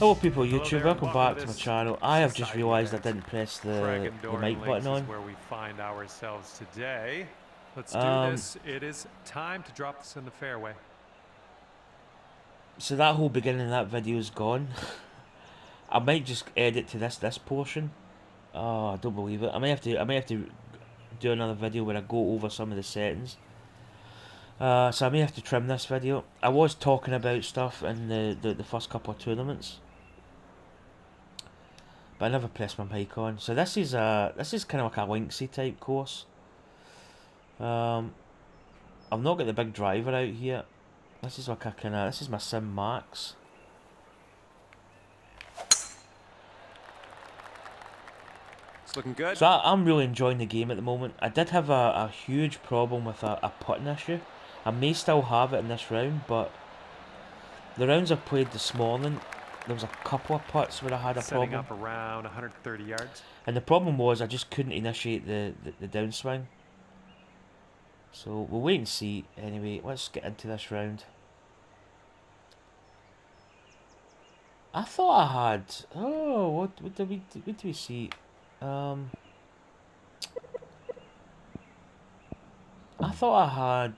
Hello people, Hello YouTube, there, welcome and back to to my this channel. I have just society realised I event. didn't press the Craigendoran mic Links button is on. where we find ourselves today. Let's do this. It is time to drop this in the fairway. So that whole beginning of that video is gone. I might just edit to this portion. Oh, I don't believe it. I may have to do another video where I go over some of the settings. So I may have to trim this video. I was talking about stuff in the first couple of tournaments, but I never pressed my mic on. So this is kind of like a Linksy type course. I've not got the big driver out here. This is like a this is my Sim Max. It's looking good. So I'm really enjoying the game at the moment. I did have a huge problem with a putting issue. I may still have it in this round, but the rounds I've played this morning, there was a couple of putts where I had a problem. Setting up around 130 yards. And the problem was I just couldn't initiate the downswing. So we'll wait and see. Anyway, let's get into this round. I thought I had... Oh, what did we see? I thought I had...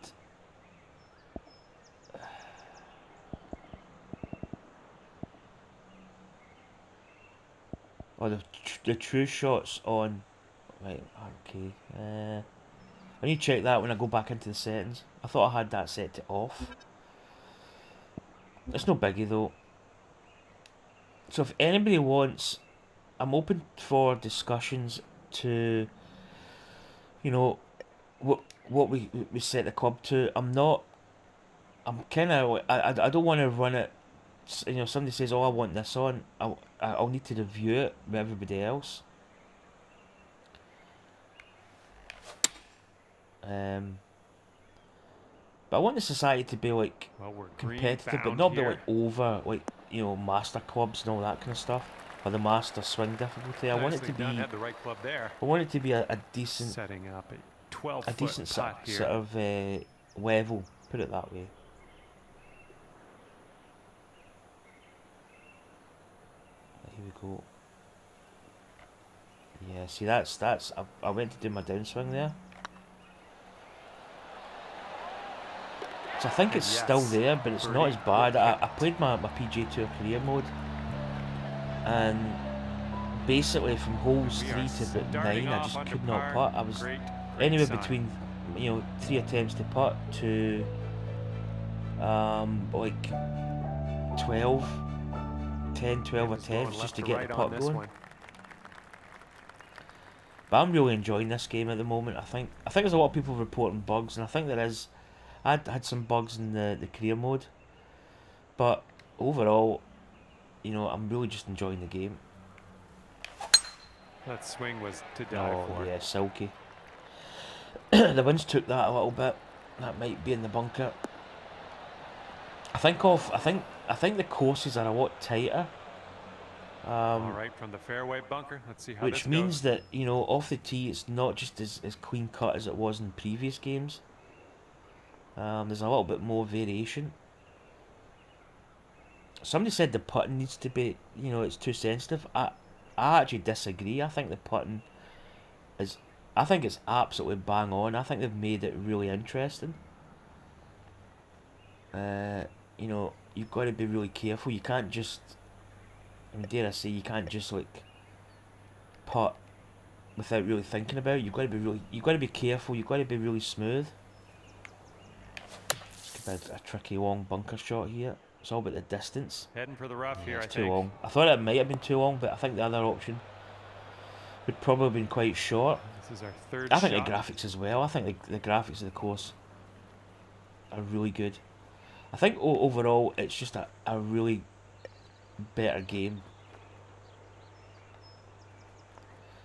Oh, the true shots on... Right, okay. I need to check that when I go back into the settings. I thought I had that set to off. It's no biggie though. So if anybody wants... I'm open for discussions to... You know, what we set the club to. I'm kind of... I don't want to run it... You know, somebody says, oh, I want this on. I'll need to review it with everybody else. But I want the society to be like competitive, but not be like over, like, you know, master clubs and all that kind of stuff, or the master swing difficulty. I want it to be. Had the right club there. I want it to be a decent, setting up a 12-foot putt here. sort of level. Put it that way. Here we go. Yeah, see that's I went to do my downswing there. So I think it's still there, but it's not as bad. I played my PGA Tour career mode, and basically from holes 3 to about 9 I just could not putt. I was anywhere between, you know, 3 attempts to putt to like 10, 12 attempts just to get the putt going. But I'm really enjoying this game at the moment. I think there's a lot of people reporting bugs, and I think there is. I had some bugs in the career mode, but overall, you know, I'm really just enjoying the game. That swing was to die for. Oh yeah, silky. The winds took that a little bit. That might be in the bunker. I think the courses are a lot tighter. All right, from the fairway bunker. Let's see how which means that, you know, off the tee it's not just as clean cut as it was in previous games. There's a little bit more variation. Somebody said the putting needs to be, you know, it's too sensitive. I actually disagree. I think the putting is, I think it's absolutely bang on. I think they've made it really interesting. You know, you've got to be really careful. You can't just, I mean, dare I say, you can't just like putt without really thinking about it. You've got to be careful. You've got to be really smooth. A tricky long bunker shot here. It's all about the distance. Heading for the rough here, I think. Too long. I thought it might have been too long, but I think the other option would probably have been quite short. This is our third shot. I think the graphics as well. I think the graphics of the course are really good. I think overall it's just a really better game.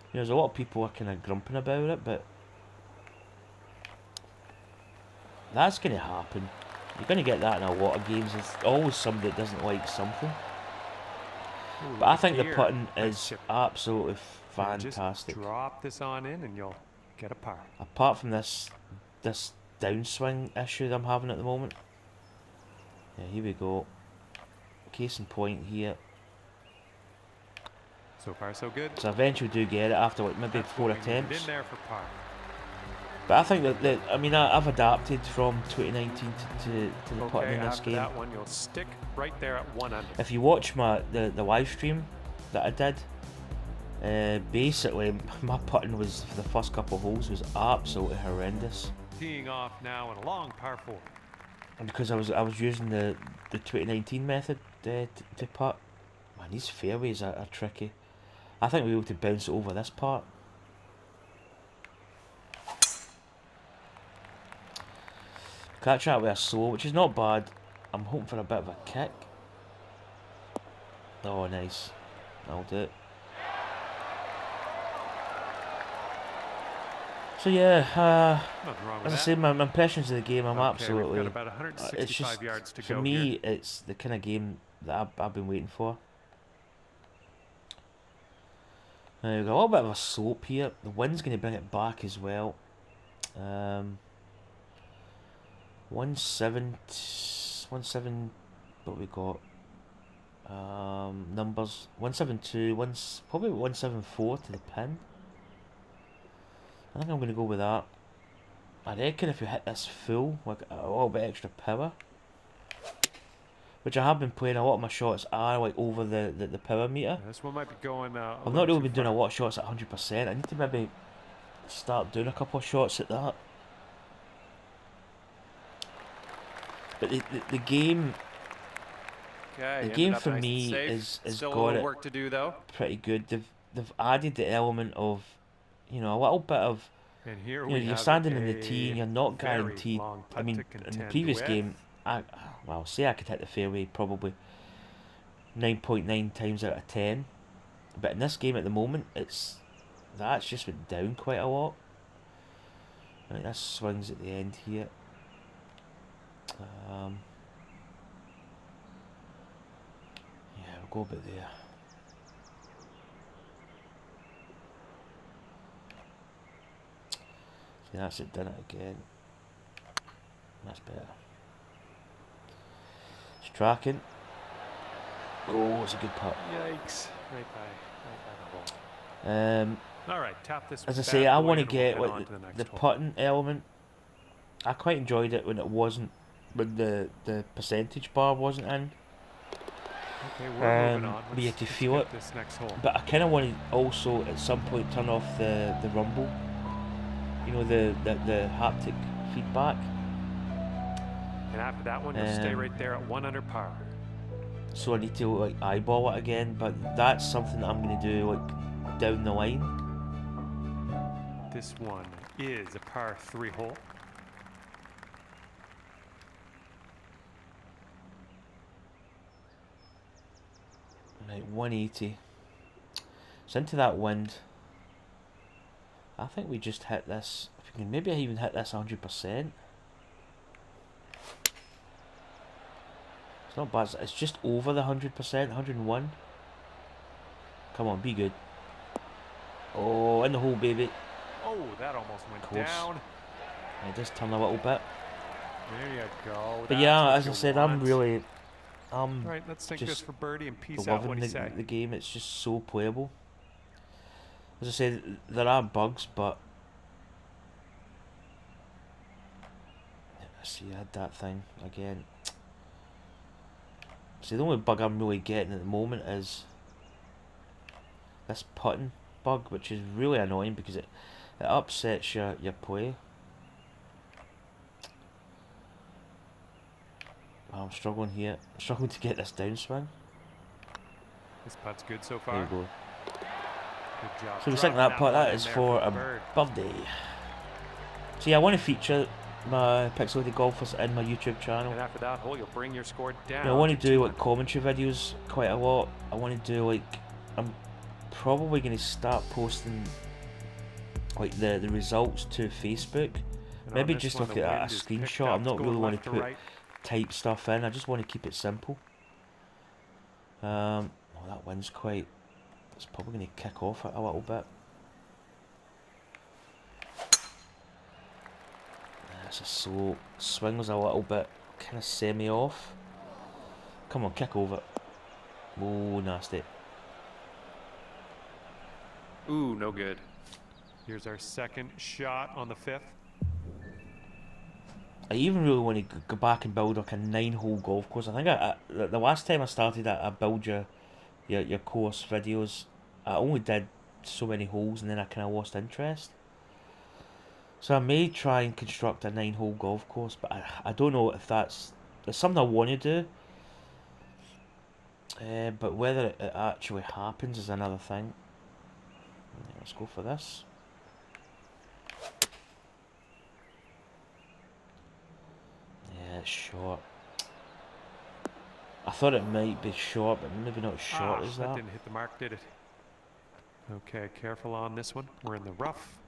You know, there's a lot of people are kind of grumping about it, but that's going to happen. You're going to get that in a lot of games. There's always somebody that doesn't like something. Ooh, but I think the putting is absolutely fantastic. Just drop this on in and you'll get a par. Apart from this downswing issue that I'm having at the moment. Yeah, here we go. Case in point here. So far, so good. So I eventually do get it after like maybe That's 4 what we needed attempts. in there for par. But I think that I mean I've adapted from 2019 to the putting Okay, in this after game. that one, you'll stick right there at 1 under. If you watch the live stream that I did, basically my putting was for the first couple of holes was absolutely horrendous. Teeing off now in a long par 4. And because I was using the 2019 method to putt. Man, these fairways are tricky. I think we'll be able to bounce it over this part. Catch that with a slow, which is not bad. I'm hoping for a bit of a kick. Oh, nice. That'll do it. So yeah, as I say, my impressions of the game, I'm absolutely. We've got about 165 it's just yards to for go me, here. it's the kind of game that I've been waiting for. Now we've got a little bit of a slope here. The wind's going to bring it back as well. 17. What we got? Numbers 172. Probably 174 to the pin. I think I'm going to go with that. I reckon if you hit this full, like a little bit extra power, which I have been playing, a lot of my shots are like over the power meter. This one might be going. I've not really been doing a lot of shots at 100%. I need to maybe start doing a couple of shots at that. But the game, Okay, the game for nice me is Still got it work to do though. pretty good. They've added the element of, you know, a little bit of, And here you know, you're standing in the tee and you're not guaranteed. I mean, in the previous game, I say I could hit the fairway probably 9.9 times out of 10, but in this game at the moment, that's just went down quite a lot. I think that swings at the end here. Yeah, we'll go a bit there. See, that's it, done it again. That's better. It's tracking. Oh, it's a good putt. Yikes! Right by the hole. All right, tap this. As I say, I want to get like the putting element. I quite enjoyed it when it wasn't, when the percentage bar wasn't in. Okay, we're moving on. But you could feel it. But I kind of want to also at some point turn off the rumble. You know, the haptic feedback. And after that one, you'll stay right there at 1 under par. So I need to like eyeball it again, but that's something that I'm going to do like down the line. This one is a par 3 hole. Right, 180. It's into that wind. I think we just hit this. If we can maybe even hit this 100%. It's not bad. It's just over the 100%, 101. Come on, be good. Oh, in the hole, baby. Oh, that almost went down. I just turn a little bit. There you go. But yeah, as I said, I'm really, right, let's take this for birdie and peace out. What do you say? The game. It's just so playable. As I said, there are bugs, but I see I had that thing again. See, the only bug I'm really getting at the moment is this putting bug, which is really annoying because it upsets your play. Oh, I'm struggling here. I'm struggling to get this downswing. This putt's good so far. There you go. Good job. So we think that putt, that is for a birthday. So yeah, I want to feature my Pixelated golfers in my YouTube channel. And after that hole, you'll bring your score down. I want to do like commentary videos quite a lot. I want to do like, I'm probably going to start posting like the results to Facebook. Maybe just look at a screenshot. I'm not really want to put type stuff in. I just want to keep it simple. Oh, that wind's quite. It's probably going to kick off it a little bit. That's a slow swing, was a little bit kind of semi off. Come on, kick over. Oh, nasty. Ooh, no good. Here's our second shot on the 5th. I even really want to go back and build like a 9-hole golf course. I think the last time I started, I build your course videos. I only did so many holes, and then I kind of lost interest. So I may try and construct a 9-hole golf course, but I don't know if it's something I want to do. But whether it actually happens is another thing. Let's go for this. Yeah, it's short. I thought it might be short, but maybe not as short as that. That didn't hit the mark, did it? Okay, careful on this one. We're in the rough.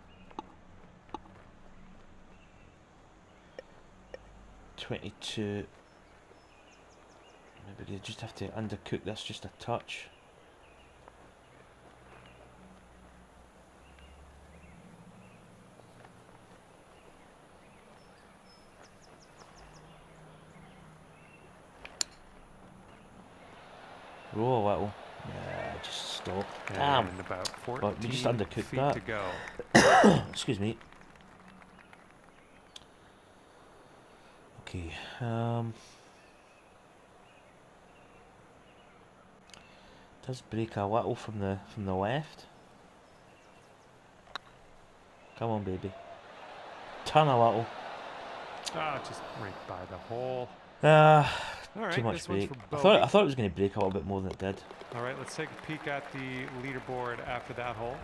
22. Maybe you just have to undercook this just a touch. Roll a little. Yeah, just stop. Damn. And about 14 but we just undercooked feet that. to go. Excuse me. Okay. Does break a little from the left. Come on, baby. Turn a little. Just right by the hole. All right, Too much break. I bogey. thought it was going to break a little bit more than it did. All right, let's take a peek at the leaderboard after that hole.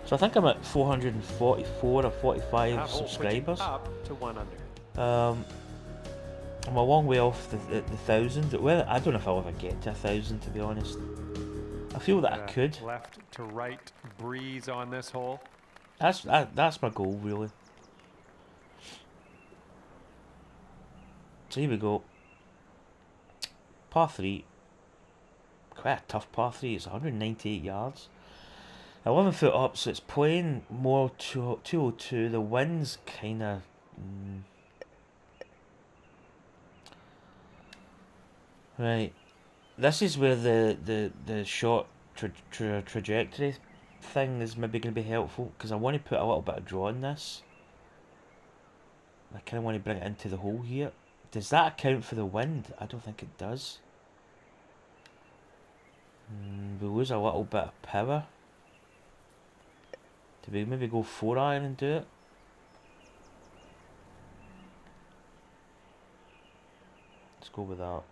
So I think I'm at 444 or 45 subscribers. Up to 1 under. I'm a long way off the 1,000. Well, I don't know if I'll ever get to 1,000, to be honest. I feel that I could. Left to right breeze on this hole. That's my goal, really. So here we go. Par 3. Quite a tough par 3. It's 198 yards. 11 foot up, so it's playing more 202. The wind's kind of... Right. This is where the short trajectory thing is maybe going to be helpful, because I want to put a little bit of draw in this. I kind of want to bring it into the hole here. Does that account for the wind? I don't think it does. We lose a little bit of power. Do we maybe go 4-iron and do it? Let's go with that.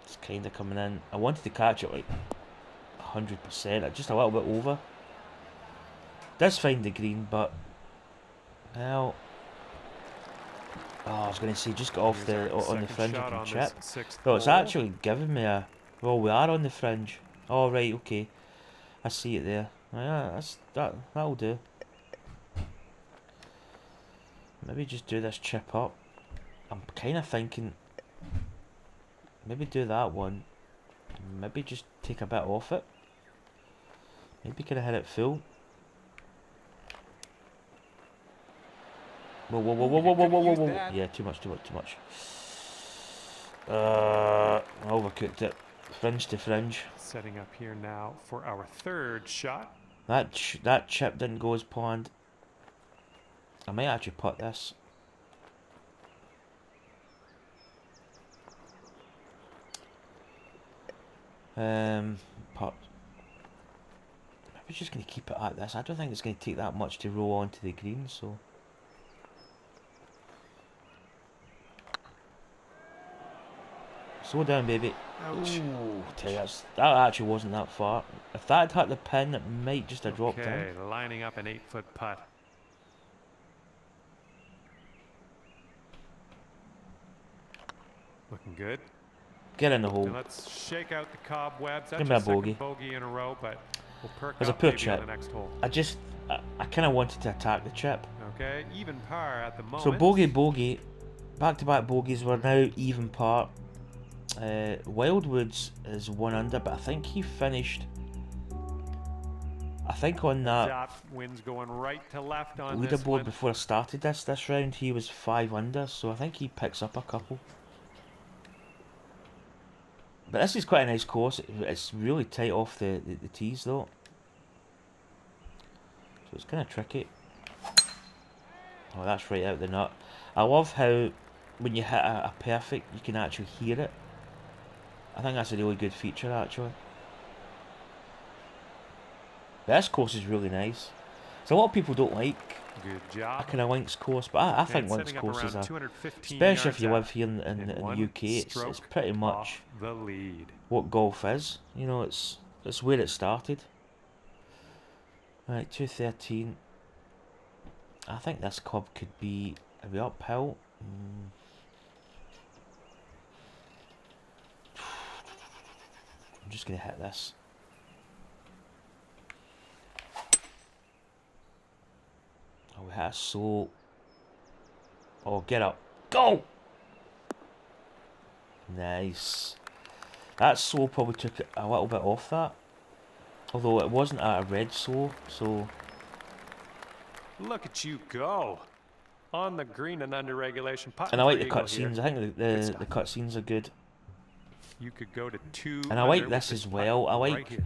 It's kind of coming in. I wanted to catch it like 100%, just a little bit over. Does find the green, but well, I was going to say just got off on the fringe of the chip. Oh, it's actually giving me a. Well, we are on the fringe. Oh right, okay, I see it there. Yeah, that'll do. Maybe just do this chip up. I'm kind of thinking maybe do that one. Maybe just take a bit off it. Maybe could have hit it full. Whoa. Yeah, too much. I overcooked it. Fringe to fringe. Setting up here now for our 3rd shot. That chip didn't go as planned. I might actually putt this. Putt. Maybe just going to keep it at this. I don't think it's going to take that much to roll onto the green, so... Slow down, baby. Ouch. Ooh, that actually wasn't that far. If that had hit the pin, it might just have dropped in. Okay, lining up an 8-foot putt. Looking good. Get in the hole. And let's shake out the cobwebs. That's Give me our a bogey. second bogey in a row, but we'll perk There's a up poor maybe chip. on the next hole. I kind of wanted to attack the chip. Okay, even par at the moment. So bogey, back-to-back bogeys. We're now even par. Wildwoods is 1 under, but I think he finished. I think on Heads that up, wind's going right to left on this leaderboard one. before I started this round, he was 5 under, so I think he picks up a couple. But this is quite a nice course. It's really tight off the tees though, so it's kind of tricky. Oh, that's right out the nut. I love how when you hit a perfect, you can actually hear it. I think that's a really good feature actually. But this course is really nice. So a lot of people don't like Good a job. kind of links course, but I think And links setting up courses around are, 215 especially if yards you live out. here in And the one UK, it's stroke pretty much off the lead. what golf is. You know, it's where it started. Right, 213. I think this club could be uphill. I'm just gonna hit this. Oh, we hit a slow. Oh, get up. Go! Nice. That slow probably took it a little bit off that. Although it wasn't at a red slow, so... Look at you go. On the green and under regulation. And I like the Eagle here. cutscenes. I think the cutscenes are good. You could go to 2 And I under like this with as putt well. right here.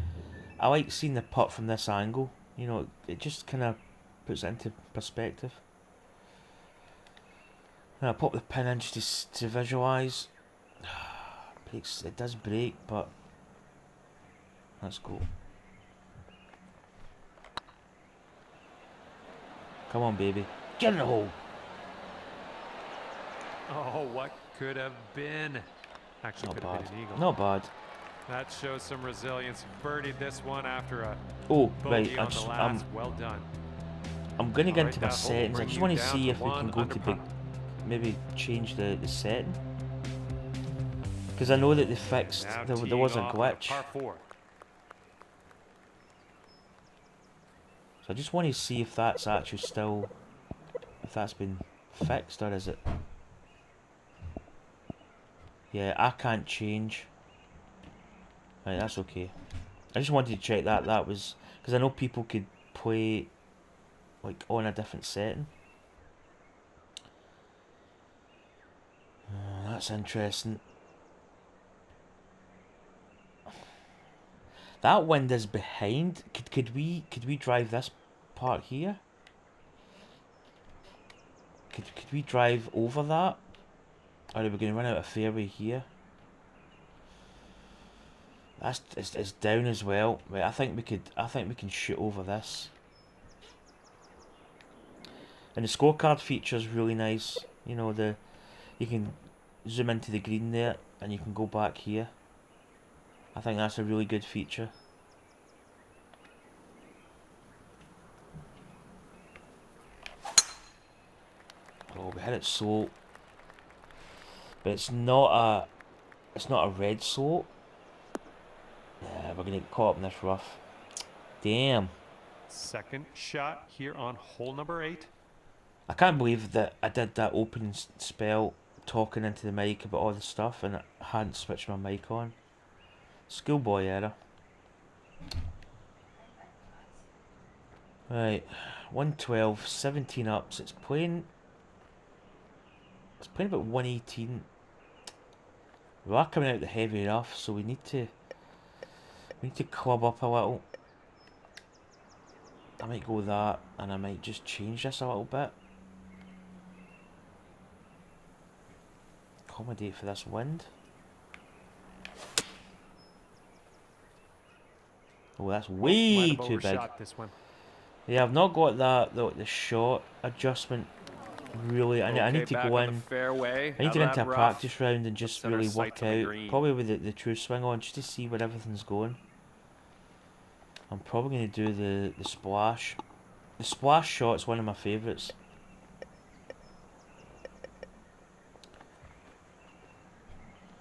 I like seeing the putt from this angle. You know, it just kind of puts it into perspective. And I pop the pin in just to visualise. It does break, but let's go. Come on, baby. Get in the hole. Oh, what could have been? Actually, Not could have bad. been an eagle. Not bad. That shows some resilience. Birdied this one after a Oh, bogey right. on the last. Well done. I'm going to get All right, into my that hole settings. I bring just you want to down see to if we can one go under to par. maybe change the setting. Because I know that they fixed, Now there teeing was a off on glitch. Par 4. So I just want to see if that's actually still, if that's been fixed, or is it? Yeah, I can't change. Right, that's okay. I just wanted to check that was, because I know people could play like on a different setting. That's interesting. That wind is behind. Could we drive this part here? Could we drive over that? Or are we going to run out of fairway here? It's down as well. Right, I think we can shoot over this. And the scorecard feature is really nice. You know, you can zoom into the green there and you can go back here. I think that's a really good feature. Oh, we hit it slow. But it's not a red slope. Yeah, we're gonna get caught up in this rough. Damn. Second shot here on hole number 8. I can't believe that I did that opening spell talking into the mic about all the stuff and I hadn't switched my mic on. Schoolboy error. Right, 112, 17 ups. It's playing about 118. We are coming out the heavy rough, so we need to club up a little. I might go with that, and I might just change this a little bit. Accommodate for this wind. Oh, that's way too big. This one. Yeah, I've not got the shot adjustment really. I need to go in. Fairway, I need to get into a practice round and just really work out. Probably with the true swing on, just to see where everything's going. I'm probably going to do the splash. The splash shot's one of my favourites.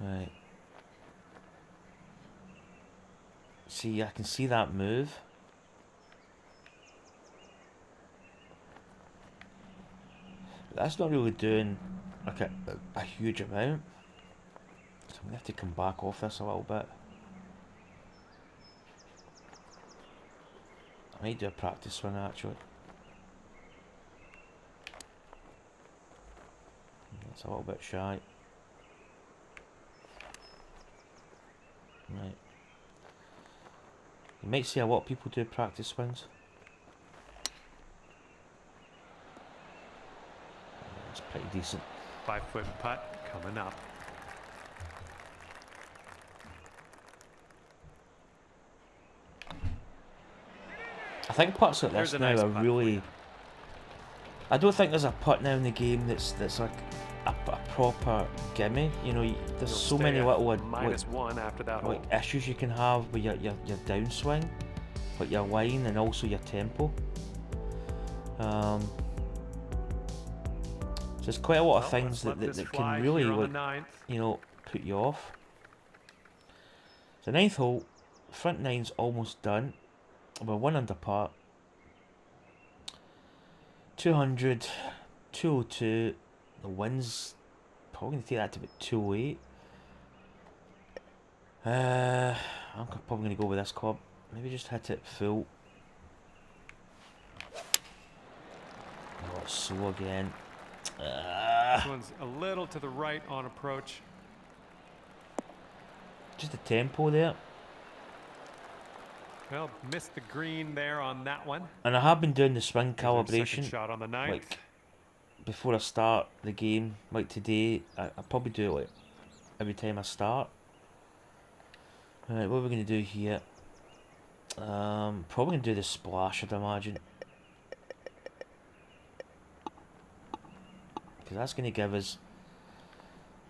Right. See, I can see that move. But that's not really doing like a huge amount. So I'm going to have to come back off this a little bit. I might do a practice swing actually. That's a little bit shy. Right. You might see a lot of people do practice swings. That's pretty decent. 5-foot putt coming up. I think putts like There's this a now nice are putt really... I don't think there's a putt now in the game that's like a proper gimme. You know, there's so many little -1 after that hole. like issues you can have with your downswing, like your line and also your tempo. So there's quite a lot of things that can really, like, you know, put you off. The 9th hole, front nine's almost done. We're 1 under par. 200, 202. The wind's probably going to take that to about 208. I'm probably going to go with this club. Maybe just hit it full. Oh, it's slow again. This one's a little to the right on approach. Just the tempo there. Well, missed the green there on that one. And I have been doing the swing Here's our calibration. second shot on the 9th. Like, before I start the game, like today, I probably do it like every time I start. Alright, what are we going to do here? Probably going to do the splash, I'd imagine. Because that's going to give us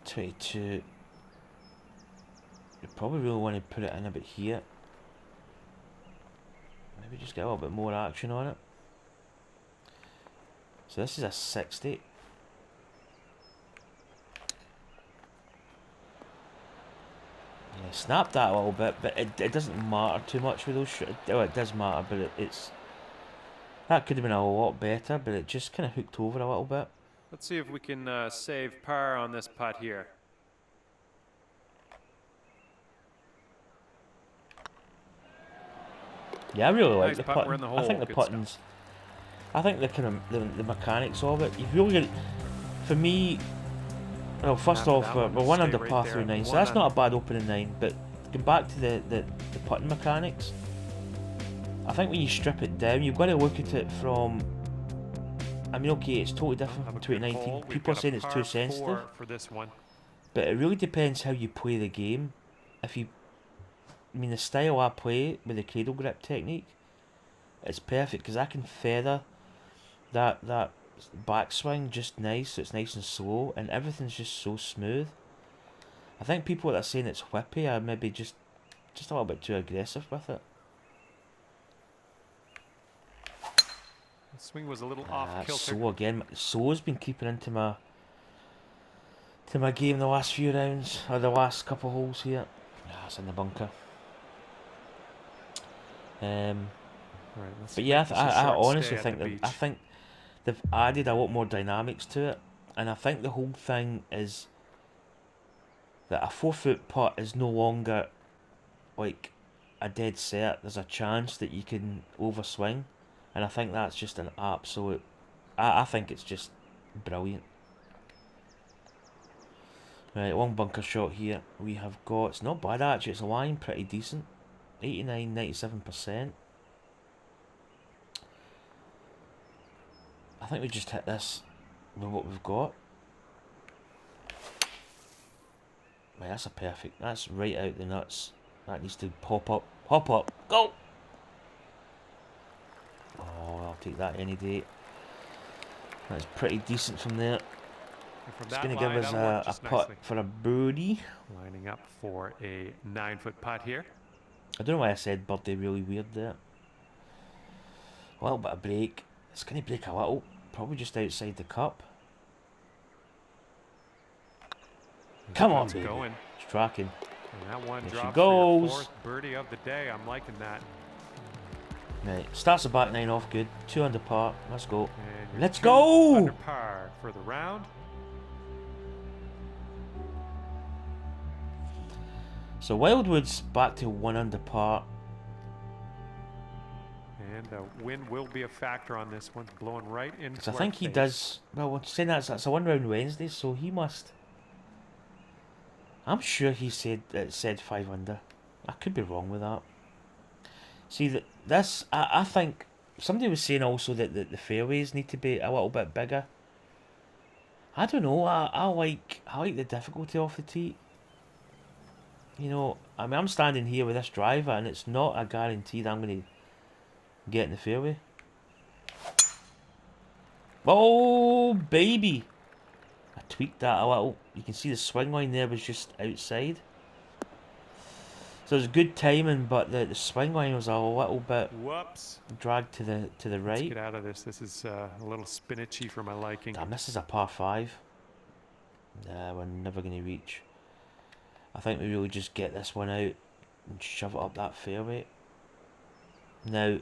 22. You probably really want to put it in a bit here. Maybe just get a little bit more action on it. So this is a 60. Yeah, snap that a little bit, but it doesn't matter too much with those shots. Oh, it does matter, but it's... That could have been a lot better, but it just kind of hooked over a little bit. Let's see if we can save par on this putt here. Yeah, I really like Nice the putt, putting. we're in the I hole. think the Good puttings... I think the kind of the mechanics of it. You've really got, for me. Well, first After off, that one, we're 1 under stay par right through there. 9, so One that's not a under. bad opening 9. But going back to the putting mechanics, I think when you strip it down, you've got to look at it from. I mean, okay, it's totally different from 2019. People are saying it's too sensitive, for this one. but it really depends how you play the game. If you, I mean, the style I play with the cradle grip technique, it's perfect because I can feather that backswing just nice, so it's nice and slow, and everything's just so smooth. I think people that are saying it's whippy are maybe just a little bit too aggressive with it. The swing was a little off kilter. Slow again. Slow's been keeping into my game the last few rounds, or the last couple holes here. Ah, it's in the bunker. Right, but yeah, I honestly think that they've added a lot more dynamics to it, and I think the whole thing is that a 4-foot putt is no longer like a dead set. There's a chance that you can overswing, and I think that's just an absolute. I think it's just brilliant. Right, one bunker shot here. We have got. It's not bad actually. It's lying pretty decent. 89, 97%. I think we just hit this with what we've got. Right, that's a perfect. That's right out the nuts. That needs to pop up. Hop up. Go! Oh, I'll take that any day. That's pretty decent from there. It's going to give us a putt for a birdie. Lining up for a 9-foot putt here. I don't know why I said birdie really weird there. A little bit of break. It's going to break a little. Probably just outside the cup. Come on, baby. Going. It's tracking. And that one There she drops goes. for your 4th birdie of the day. I'm liking that. Right, starts the back 9 off good. 2 under par. Let's go. And Let's 2 go! Under par for the round. So Wildwood's back to 1 under par. And wind will be a factor on this one, blowing right into Because I our think he face. does. Well, saying that's a 1 round Wednesday, so he must. I'm sure he said it said 5 under. I could be wrong with that. See this. I think somebody was saying also that the fairways need to be a little bit bigger. I don't know. I like the difficulty off the tee. You know, I mean, I'm standing here with this driver, and it's not a guarantee that I'm going to get in the fairway. Oh, baby! I tweaked that a little. You can see the swing line there was just outside. So it was good timing, but the swing line was a little bit Whoops. dragged to the right. Let's get out of this. This is a little spinachy for my liking. Damn, this is a par 5. Nah, we're never going to reach. I think we really just get this one out and shove it up that fairway. Now,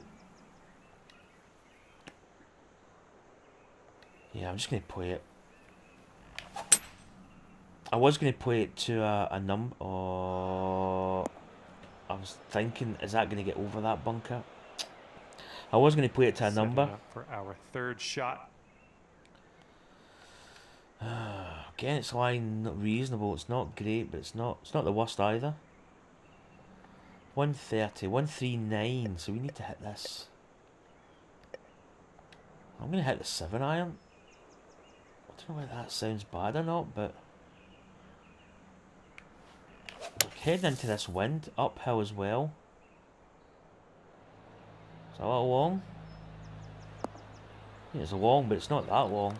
yeah, I'm just going to play it. I was going to play it to a number. Oh, I was thinking, is that going to get over that bunker? I was going to play it to a number. Up for our third shot. Again, it's lying not reasonable. It's not great, but it's not the worst either. 130, 139. So we need to hit this. I'm going to hit the 7 iron. I don't know whether that sounds bad or not, but heading into this wind, uphill as well. It's a little long. Yeah, it's long, but it's not that long.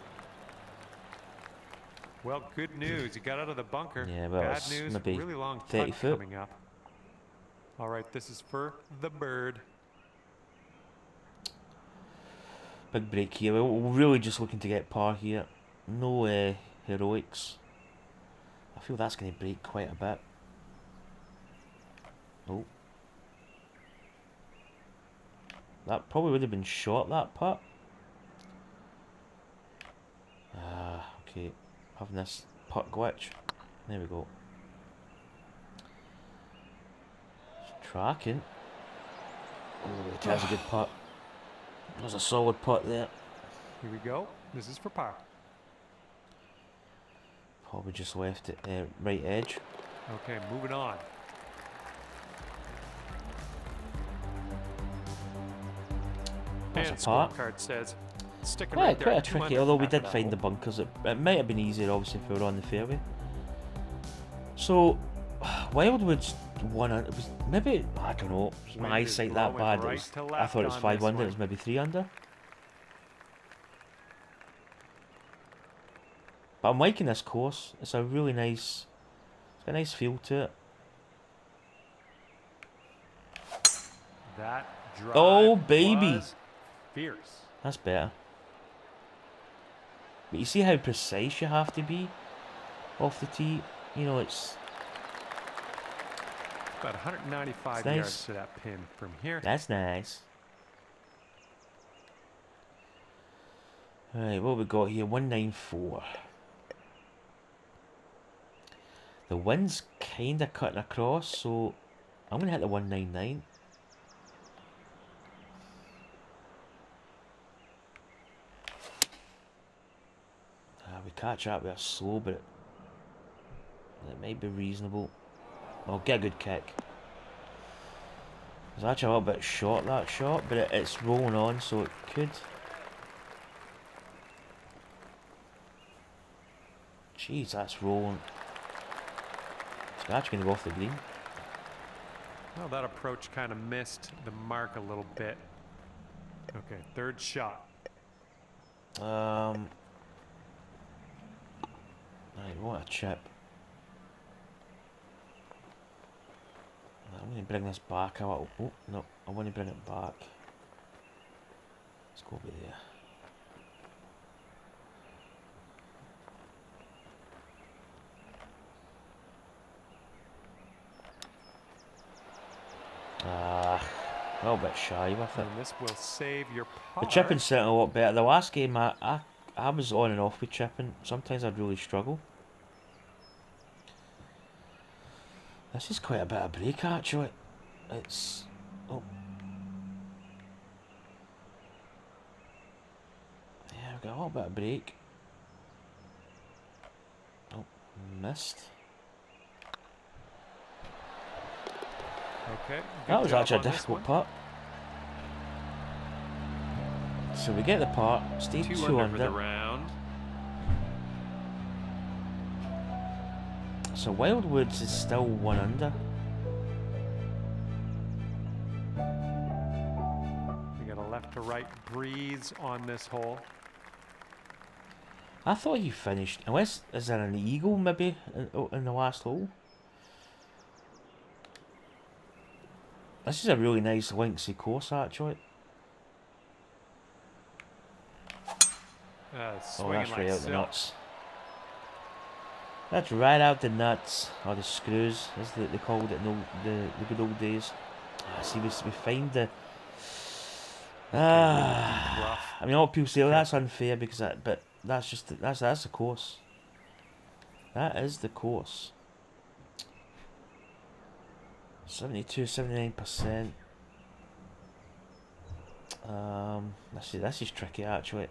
Well, good news. You got out of the bunker. Yeah, well, bad it's news. maybe Really long 30 putt foot. coming up. All right, this is for the bird. Big break here. We're really just looking to get par here. No heroics. I feel that's going to break quite a bit. Oh. That probably would have been short, that putt. Okay. Having this putt glitch. There we go. Tracking. Oh, that's a good putt. There's a solid putt there. Here we go. This is for par. Probably just left it right edge. Okay, moving on. And scorecard says sticking right there. Quite a tricky, although we did find the bunkers. It might have been easier, obviously, if we were on the fairway. So, Wildwood's won it. It was maybe, I don't know, was my eyesight that bad? I thought it was 5 under, it was maybe 3 under. But I'm liking this course. It's a really nice, it's got a nice feel to it. That drive oh, baby. Was fierce. That's better. But you see how precise you have to be off the tee? You know, it's about 195 nice. yards to that pin from here. That's nice. Alright, what we got here? 194. The wind's kind of cutting across, so I'm going to hit the 199. We catch up with a slow, but it might be reasonable. I'll get a good kick. It's actually a little bit short, that shot, but it's rolling on, so it could. Jeez, that's rolling. It's actually going to go off the green. Well, that approach kind of missed the mark a little bit. Okay, third shot. Right, what a chip. I'm going to bring this back a little. Oh, no, I want to bring it back. Let's go over there. A little bit shy with it. And this will save your par. The chipping's sitting a lot better. The last game I was on and off with chipping. Sometimes I'd really struggle. This is quite a bit of break actually. It's... oh. I've got a little bit of break. Oh, missed. Okay. That was actually a difficult putt. So we get the par, stay 2 under for the under. round. So Wildwoods is still 1 under. We got a left to right breeze on this hole. I thought he finished, unless, is there an eagle maybe in the last hole? This is a really nice linksy course actually. Oh, that's right out the nuts. That's right out the nuts, or the screws, as they called it in the good old days. See, we find the... I mean, all people say, oh, that's unfair because that, but that's just that's the course. That is the course. 72, 79%. This is tricky actually.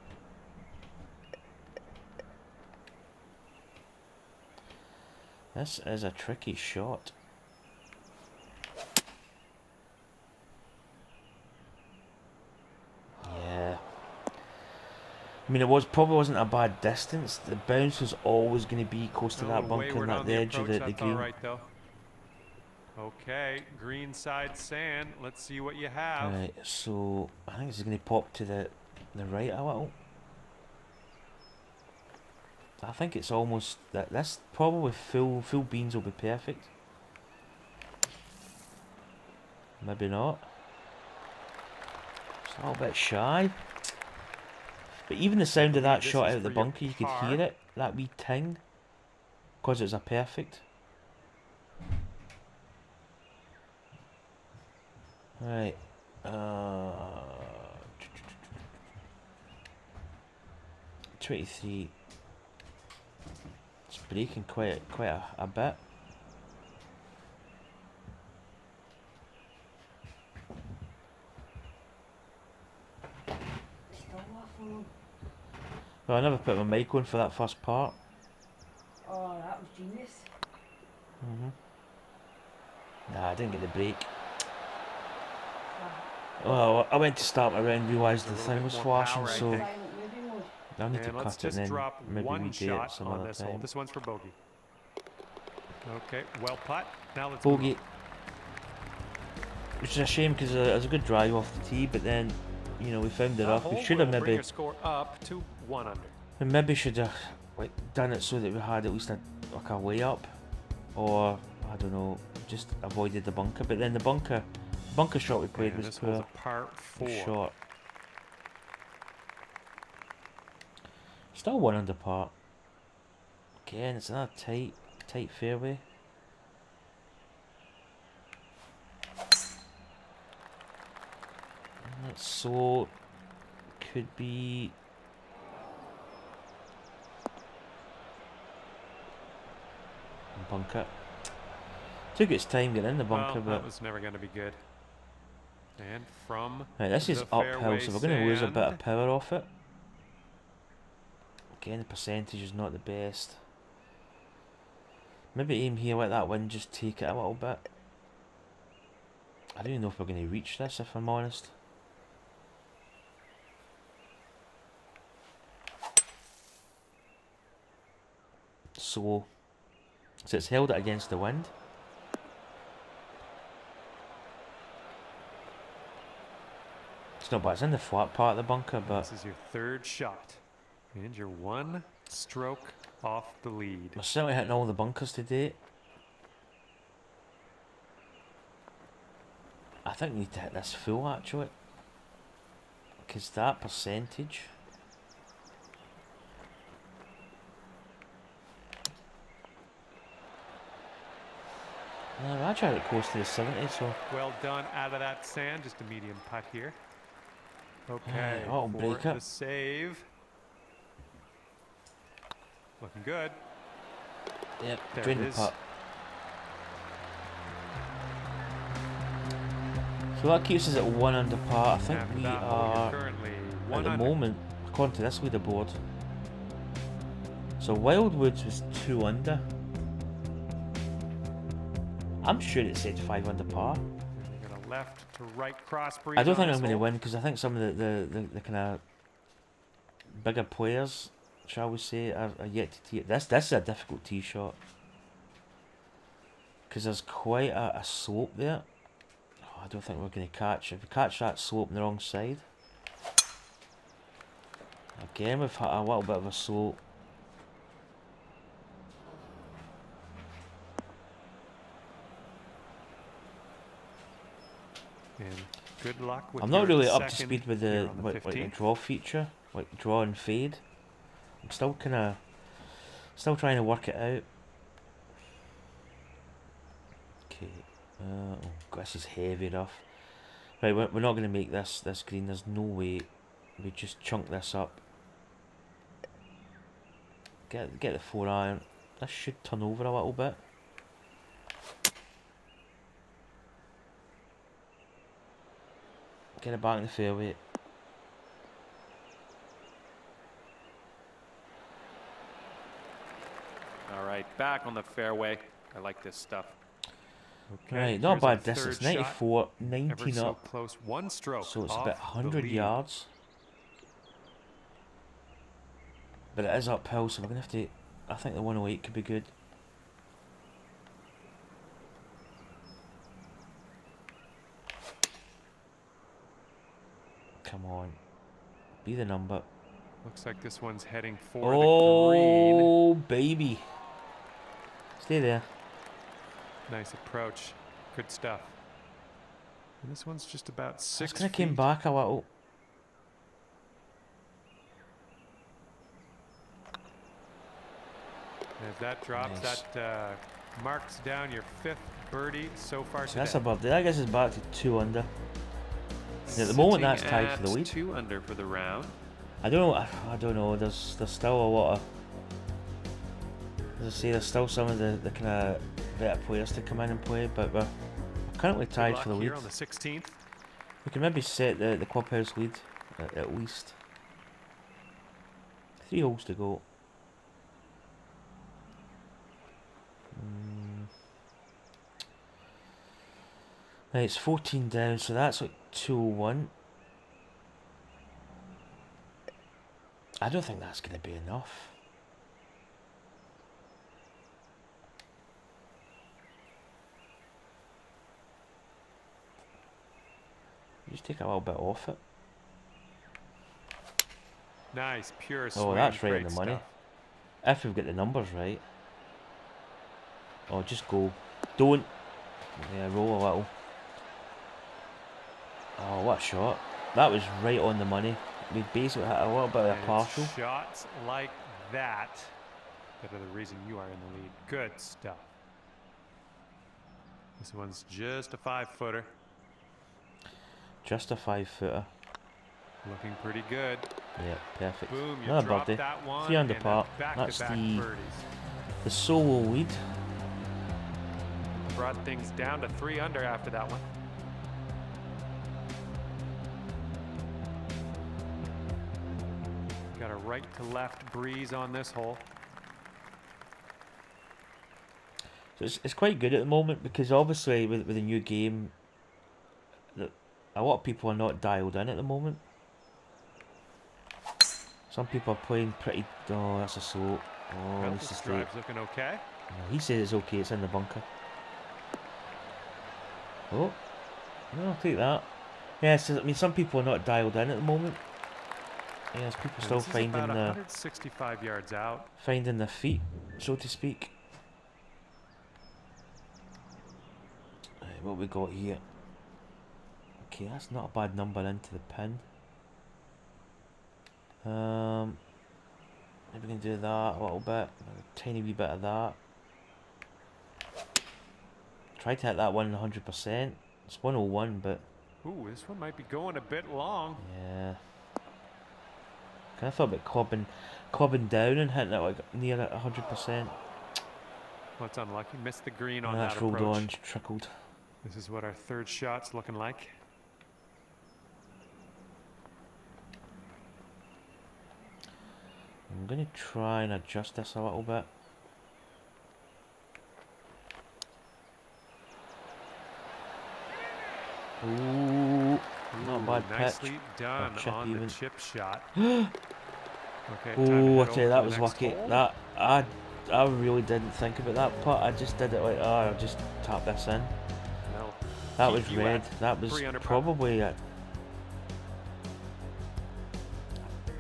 This is a tricky shot. Yeah. I mean, probably wasn't a bad distance. The bounce was always going to be close to that bunker and at the edge of the green. Right, though. Okay, green side sand. Let's see what you have. Right, so I think this is going to pop to the right a little. I think it's almost that. This probably full beans will be perfect. Maybe not. It's a little bit shy. But even the sound of that shot out of the bunker, you could hear it. That wee ting, because it was a perfect. Right. 23. It's breaking quite a bit. Well, I never put my mic on for that first part. Oh, that was genius. Nah, I didn't get the break. Well, I went to start my round, realised the thing was flashing, so I need to cut it and then maybe we do it some other time. This one's for bogey. Okay, well putt. Now let's bogey. Which is a shame because it was a good drive off the tee, but then, you know, we found it up. We should have maybe score up to 1 under. We maybe should have like done it so that we had at least a layup, or I don't know, just avoided the bunker. But then the bunker shot we played was poor. Par 4. Shot. Still 1 under par. Again, it's another tight fairway. So could be bunker. Took its time getting in the bunker, but that was never going to be good. And from right, this is uphill, so we're going to lose a bit of power off it. Again, the percentage is not the best. Maybe aim here, let that wind just take it a little bit. I don't even know if we're going to reach this, if I'm honest. So it's held it against the wind. It's not bad, it's in the flat part of the bunker, but this is your 3rd shot. And you're 1 stroke off the lead. We're certainly hitting all the bunkers today. I think we need to hit this full actually, because that percentage. We're actually close to the 70, so well done out of that sand. Just a medium putt here. Okay, oh, break it. The save. Looking good. Yep, there drain the is. putt. So that keeps us at 1 under par. I think we are currently at the moment according to this leaderboard. So Wildwoods was 2 under. I'm sure it said 5 under par. We're gonna left to right cross breeze. I don't on think this I'm going to hole. win because I think some of the kind of bigger players, shall we say, are yet to tee it. This is a difficult tee shot because there's quite a slope there. Oh, I don't think we're going to catch. If we catch that slope on the wrong side, again we've had a little bit of a slope. And good luck with I'm not your really up to second speed with here the on like the 15th. draw feature, like draw and fade. I'm still trying to work it out. Okay, oh God, this is heavy enough. Right, we're not going to make this green. There's no way. We just chunk this up. Get the 4-iron. This should turn over a little bit. Get it back in the fairway. All right, back on the fairway. I like this stuff. Okay, Right, not here's our bad distance. third shot. 94, Ever 19 so up. close, one stroke. So it's off about the 100 lead. yards. But it is uphill, so we're going to have to... I think the 108 could be good. Come on. Be the number. Looks like this one's heading for the green. Oh, baby. Stay there. Nice approach. Good stuff. And this one's just about 6 This feet. kind of came back a little. As that drops, Nice. that marks down your 5th birdie so far So today. that's a birthday. That gets us back to 2 under. And at the moment, that's Sitting tied for the at lead. 2 under for the round. I don't know. I don't know. There's still a lot of. As I say, there's still some of the kind of better players to come in and play, but we're currently Good tied luck for the lead. here on the 16th. We can maybe set the clubhouse lead at least. 3 holes to go. Right, it's 14 down, so that's like 201. I don't think that's going to be enough. Just take a little bit off it. Nice, pure swing. Oh, that's right on Great the money. stuff. If we've got the numbers right. Oh, just go. Don't. Yeah, roll a little. Oh, what a shot. That was right on the money. We basically had a little bit of a And partial. shots like that that are the reason you are in the lead. Good stuff. This one's just a 5-footer. Just a 5-footer. Looking pretty good. Yeah, perfect. Boom, you Another dropped birdie. that one. 3 under and par. That's That's back-to-back the birdies. solo lead. Brought things down to 3 under after that one. Got a right to left breeze on this hole. So it's quite good at the moment because obviously with the new game, a lot of people are not dialed in at the moment. Some people are playing pretty. Oh, that's a slope. Oh, Well, this this is straight. drive's looking okay. He says it's okay. It's in the bunker. Oh, no, I'll take that. Yes, I mean some people are not dialed in at the moment. Yes, people And still this is finding about the 165 yards out. finding their feet, so to speak. Right, what we got here? Okay, that's not a bad number into the pin. Maybe we can do that a little bit, a tiny wee bit of that. Try to hit that one 100%. It's 101, but Ooh, this one might be going a bit long. yeah. Kind of thought about clubbing down and hitting it like near at 100%. Well, it's unlucky. Missed the green on And that that's rolled approach. on, trickled. This is what our third shot's looking like. I'm going to try and adjust this a little bit. Ooh, not a bad pitch. Nicely done chip on even. the chip shot. Okay, Oh, I tell you, that was lucky. That I really didn't think about that putt. I just did it like, oh, I'll just tap this in. That was red. That was probably it.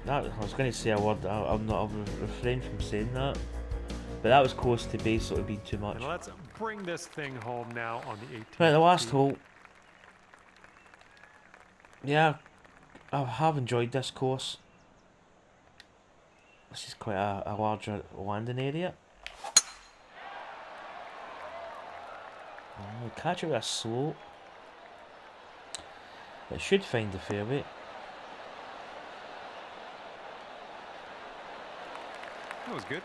That I was going to say a word. I'm not. I'll refrain from saying that. But that was close to basically being too much. And let's bring this thing home now on the 18th. Right, the last hole. Yeah, I have enjoyed this course. This is quite a larger landing area. Oh, catch it with a slope. It should find the fairway. That was good.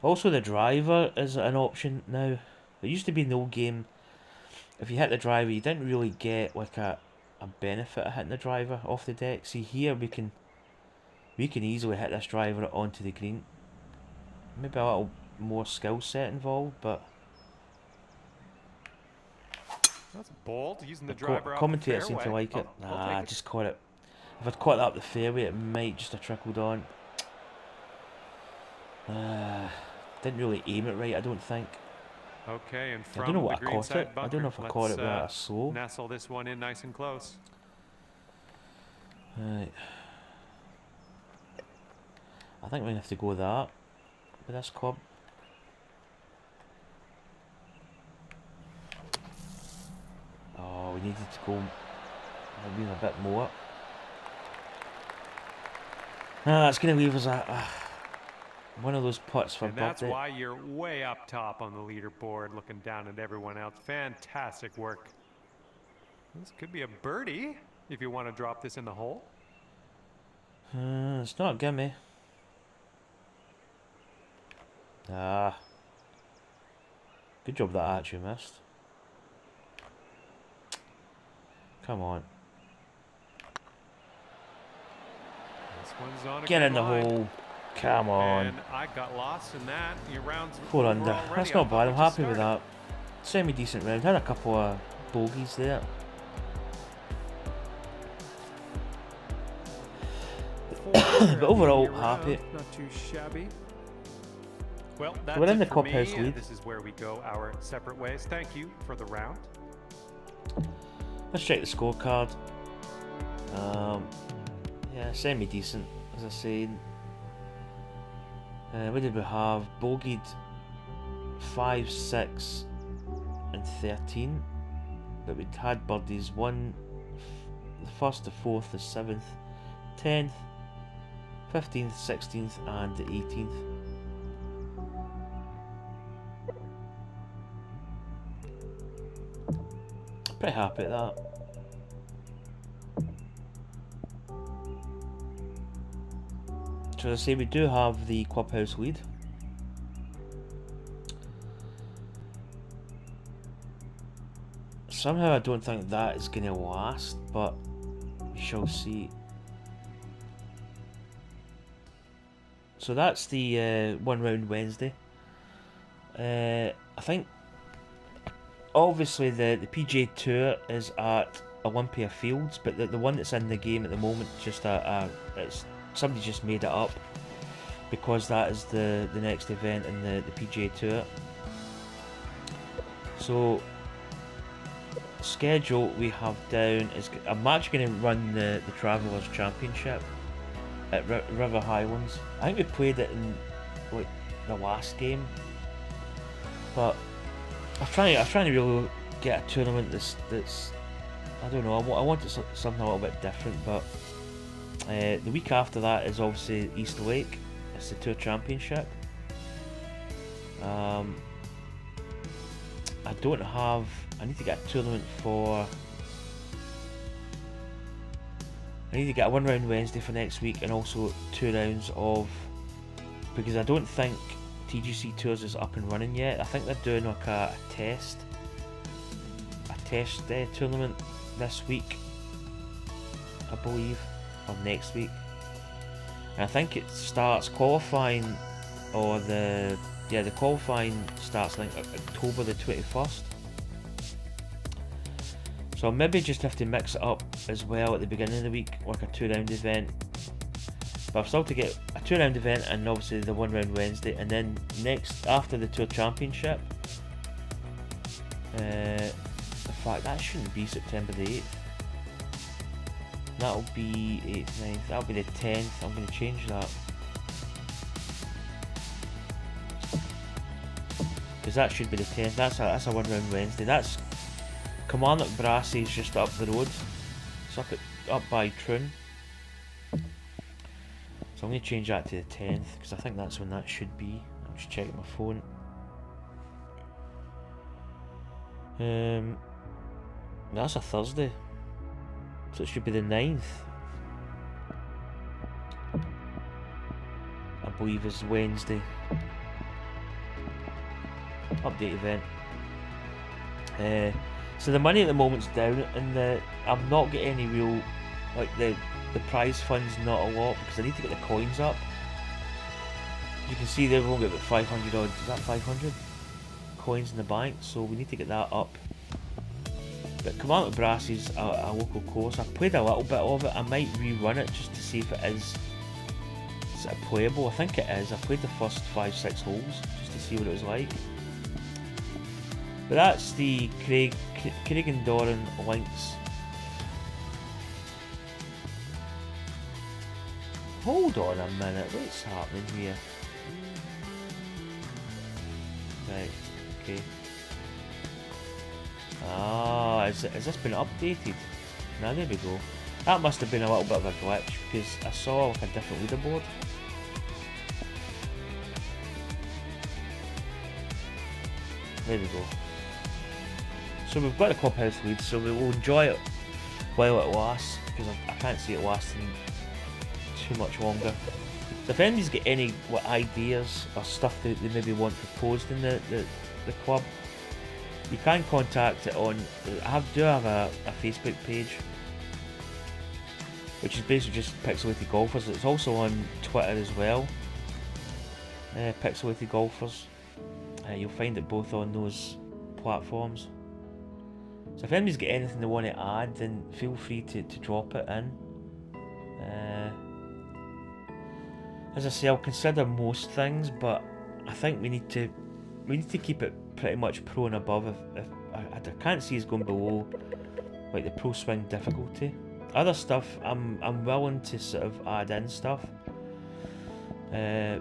Also, the driver is an option now. There used to be no game. If you hit the driver, you didn't really get like a benefit of hitting the driver off the deck. See here, we can easily hit this driver onto the green. Maybe a little more skill set involved, but that's bold. Using the driver. Commentator seemed to like it. Nah, I just caught it. If I'd caught that up the fairway, it might just have trickled on. Didn't really aim it right, I don't think. Okay, and from I don't know what the I caught it. bunker, I don't know if I caught it with a slow. Nestle this one in nice and close. Right. I think we're going to have to go that with this club. Oh, we needed to go maybe a bit more. That's going to leave us one of those putts for and that's birthday. why you're way up top on the leaderboard, looking down at everyone else. Fantastic work. This could be a birdie if you want to drop this in the hole. It's not a gimme. Good job that I actually missed. Come on. This one's on a Get good in the line. hole. Come on. And I got lost in that. Your rounds 4 were under. already That's not up bad. I'm when we happy with started. that. Semi-decent round. Had a couple of bogeys there. But overall, happy. Not too shabby. Well, that's We're in the it for clubhouse me. lead. This is where we go our separate ways. Thank you for the round. Let's check the scorecard. Yeah, semi-decent, as I said. What did we have? Bogeyed 5, 6 and 13. But we'd had birdies 1, the 1st, the 4th, the 7th, 10th, 15th, 16th and the 18th. Pretty happy at that. So as I say, we do have the clubhouse lead. Somehow I don't think that is going to last, but we shall see. So that's the one round Wednesday. I think obviously the PGA Tour is at Olympia Fields, but the one that's in the game at the moment is just it's somebody just made it up because that is the next event in the PGA Tour. So schedule we have down is I'm actually going to run the Travellers Championship at River Highlands. I think we played it in like the last game, but I'm trying to really get a tournament that's I don't know. I want it something a little bit different, but the week after that is obviously East Lake. It's the Tour Championship. I don't have. I need to get a tournament for. I need to get a 1 round Wednesday for next week and also 2 rounds of. Because I don't think TGC Tours is up and running yet. I think they're doing like a test test tournament this week, I believe, or next week. And I think it starts qualifying, or the qualifying starts like October the 21st. So I'll maybe just have to mix it up as well at the beginning of the week, like a 2-round event. But I've still to get a 2-round event and obviously the 1-round Wednesday, and then next after the Tour Championship. In fact, that shouldn't be September the 8th. That'll be 8th, 9th. That'll be the 10th. I'm going to change that. Because that should be the 10th. That's a 1-round Wednesday. That's Kilmarnock Brassey's just up the road. It's up by Troon. So I'm going to change that to the 10th because I think that's when that should be. I'm just checking my phone. That's a Thursday. So it should be the 9th. I believe is Wednesday. Update event. So the money at the moment's down, and I'm not getting any real, like the prize fund's not a lot because I need to get the coins up. You can see they've only got about 500 odd. Is that 500 coins in the bank? So we need to get that up. But Kilmarnock Brassey's a local course. I've played a little bit of it. I might rerun it just to see if it is sort of playable. I think it is. I played the first 5-6 holes just to see what it was like. But that's the Craigendoran Links. Hold on a minute, what's happening here? Right, okay. Ah, has this been updated? Now there we go. That must have been a little bit of a glitch because I saw like a different leaderboard. There we go. So we've got the clubhouse lead, so we will enjoy it while it lasts because I can't see it lasting too much longer. So if anybody's got any ideas or stuff that they maybe want proposed in the club, you can contact it on. I do have a Facebook page, which is basically just Pixelated Golfers. It's also on Twitter as well. Pixelated Golfers. You'll find it both on those platforms. So if anybody's got anything they want to add, then feel free to drop it in. As I say, I'll consider most things, but I think we need to keep it pretty much pro and above. If I can't see us going below like the pro swing difficulty. Other stuff, I'm willing to sort of add in stuff. I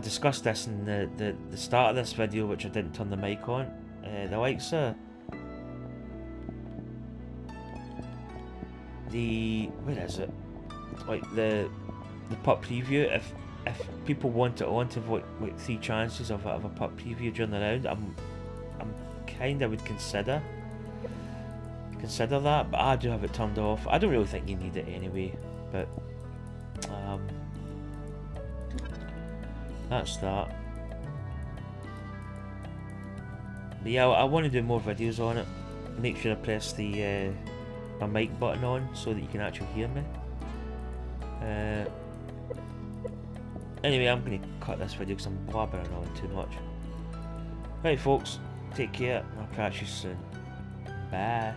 discussed this in the start of this video, which I didn't turn the mic on. The likes of where is it? Like the putt preview. If people want it on to like 3 chances of a putt preview during the round, I'm kind of would consider that, but I do have it turned off. I don't really think you need it anyway, but that's that. But yeah, I want to do more videos on it. Make sure I press the my mic button on so that you can actually hear me. Anyway, I'm going to cut this video because I'm blabbering on too much. Right folks, take care, I'll catch you soon. Bye.